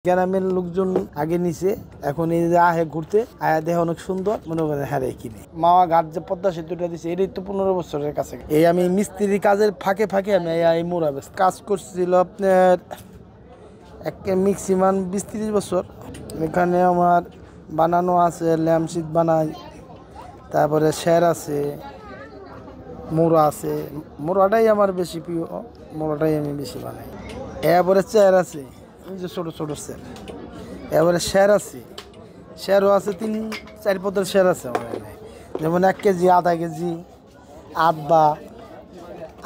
গ্রামের লোকজন আগে নিছে, এখন এই যে আহে ঘুরতে আয়া দেখে অনেক সুন্দর, মনে করেন হ্যাঁ কিনে মাওয়া ঘাট যে পদ্মা সেতুটা দিছে এটাই তো 15 বছরের কাছে। এই আমি মিস্ত্রি কাজের ফাঁকে ফাঁকে আমি এই মোড়া বেশ কাজ করছিল আপনার ম্যাক্সিমাম 20-30 বছর। এখানে আমার বানানো আছে, ল্যাম্পশিট বানাই, তারপরে শের আছে, মোড়া আছে। মোড়াটাই আমার বেশি প্রিয়, মোড়াটাই আমি বেশি বানাই। এরপরে চেয়ার আছে, যে ছোটো ছোটো চেয়ার। এবারে শের আছে, শেরও আছে 3-4 পদের শের আছে আমার এখানে, যেমন 1 কেজি, আধা কেজি,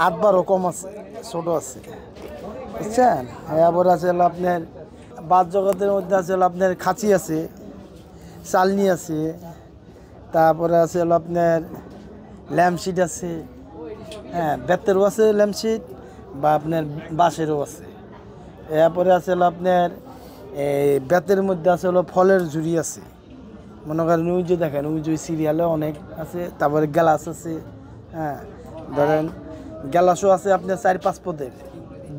আধবারও কম আছে, ছোটো আছে, বুঝছেন। এরপরে আছে হলো আপনার বাদ জগতের মধ্যে আছে হলো আপনার খাঁচি আছে, চালনি আছে, তারপরে আছে হলো আপনার ল্যাম্পশিট আছে, হ্যাঁ বেতেরও আছে ল্যাম্পশিট, বা আপনার বাঁশেরও আছে। এরপরে আছে হলো আপনার এই বেতের মধ্যে আছে হলো ফলের ঝুড়ি আছে, মনে করেন ওই যে দেখেন ওই যে সিরিয়ালে অনেক আছে। তারপরে গ্লাস আছে, হ্যাঁ ধরেন গ্লাসও আছে আপনার 4-5 পদের,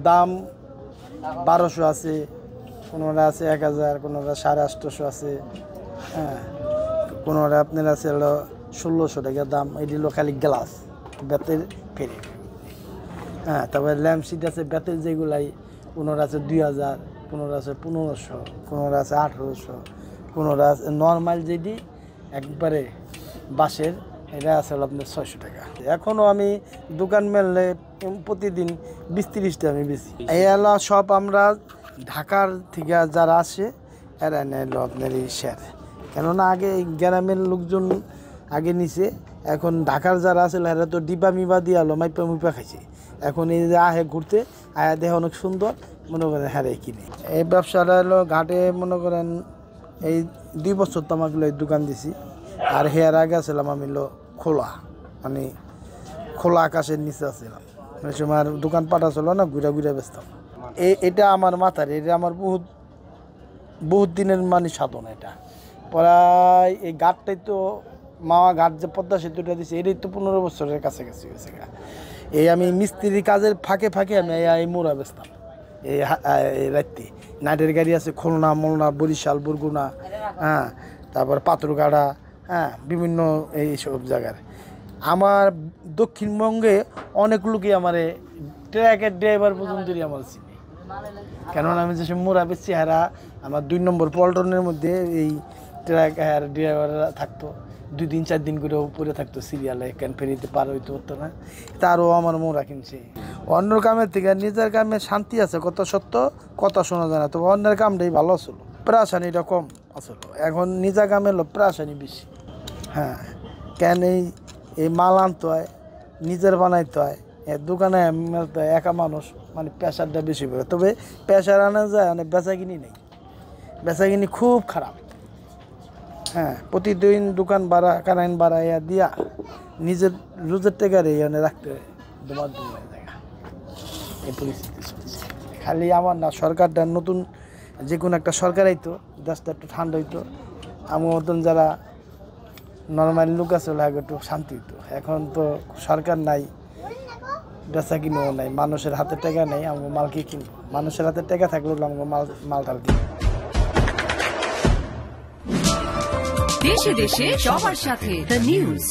দাম 1200 আছে, কোনোটা আছে 1000, কোনোটা 850 আছে, হ্যাঁ কোনোটা আপনার আছে হলো 1600 টাকা দাম। এটি হলো খালি গ্লাস বেতের ফেরি, হ্যাঁ। তারপরে ল্যাম্পশিট আছে বেতের, যেগুলাই কোনোটা আছে 2000, কোনোটা আছে 1500, কোনোটা আছে 1800, কোনোটা আছে নর্মাল যেটি একবারে বাঁশের, এটা আছে হলো আপনার 600 টাকা। এখনও আমি দোকান মেললে প্রতিদিন 20-30টা আমি বেশি। এই হলো সব আমরা ঢাকার থেকে যারা আসে এরা নেলো আপনার এই শেয়ার, কেননা আগে গ্রামের লোকজন আগে নিছে, এখন ঢাকার যারা আছে এরা তো ডিবা মিবা দিয়ে আলো মাইপা মুইপা খাইছে। এখন এই যে আহে ঘুরতে আয়া দেখে অনেক সুন্দর, মনে করেন হ্যাঁ কিনে। এই ব্যবসাটা হলো ঘাটে মনে করেন এই 2 বছর তো আমাকে দোকান দিছি। আর হেয়ার আগে আসলাম আমি খোলা, মানে খোলা আকাশের নিচে আসছিলাম, ওই সময় আর দোকান পাটা ছিল না, ঘুরে ঘুরে বেচতাম। এটা আমার মাথার, এটা আমার বহুত দিনের মানে সাধন। এটা প্রায় এই ঘাটটাই তো মাওয়া ঘাট যে পদ্মা সেতুটা দিছে এটাই তো 15 বছরের কাছে গেছে। এই আমি মিস্ত্রি কাজের ফাঁকে ফাঁকে আমি এই মোড়া বেচতাম। এই রাত্রি নাইটের গাড়ি আছে খুলনা, মোলনা, বরিশাল, বরগুনা, হ্যাঁ তারপর পাথরঘাটা, হ্যাঁ বিভিন্ন এইসব জায়গার। আমার দক্ষিণবঙ্গে অনেক লোকই আমার ট্রাকের ড্রাইভার পর্যন্তই আমার চিনি, কেননা আমি যেসব মোড়া বেচছি হারা আমার 2 নম্বর পল্টনের মধ্যে এই ট্রাক ড্রাইভাররা থাকতো, 2 দিন 4 দিন করে উপরে থাকতো সিরিয়ালে, কেন ফেরিতে পার হইতে হতো না। তারও আমার মোড়া কিনছে। অন্যর কামের থেকে নিজের কামে শান্তি আছে, কত সত্য কথা শোনা যায় না, তবে অন্যের কামটাই ভালো আসলো, প্রাসানিটা কম আসলো। এখন নিজের কামে হলো প্রাসানি বেশি, হ্যাঁ। কেন এই মাল আনতে হয়, নিজের বানাইতে হয়, দোকানে মেলতে হয়, একা মানুষ, মানে প্রেশারটা বেশি পড়ে। তবে প্রেশার আনা যায়, মানে বেচাকিনি নেই, বেচাকিনি খুব খারাপ, হ্যাঁ। প্রতিদিন দোকান ভাড়া, কারেন্ট ভাড়া দিয়া নিজের রোজের টাকার এখানে রাখতে হয়, তোমার জায়গা। এই পরিস্থিতি চলছে। খালি আমার না, সরকারটা নতুন যে কোনো একটা সরকার আইতো, দেশটা একটু ঠান্ডা হইতো, আমার মতন যারা নর্মাল লোক আছে লাগে একটু শান্তি হইতো। এখন তো সরকার নাই, বেচা কিনেও নাই, মানুষের হাতে টাকা নেই, আমার মাল কি কিনবো? মানুষের হাতে টাকা থাকলে আমার মালটাল কিনবো। দেশে দেশে সবার সাথে দ্য নিউজ।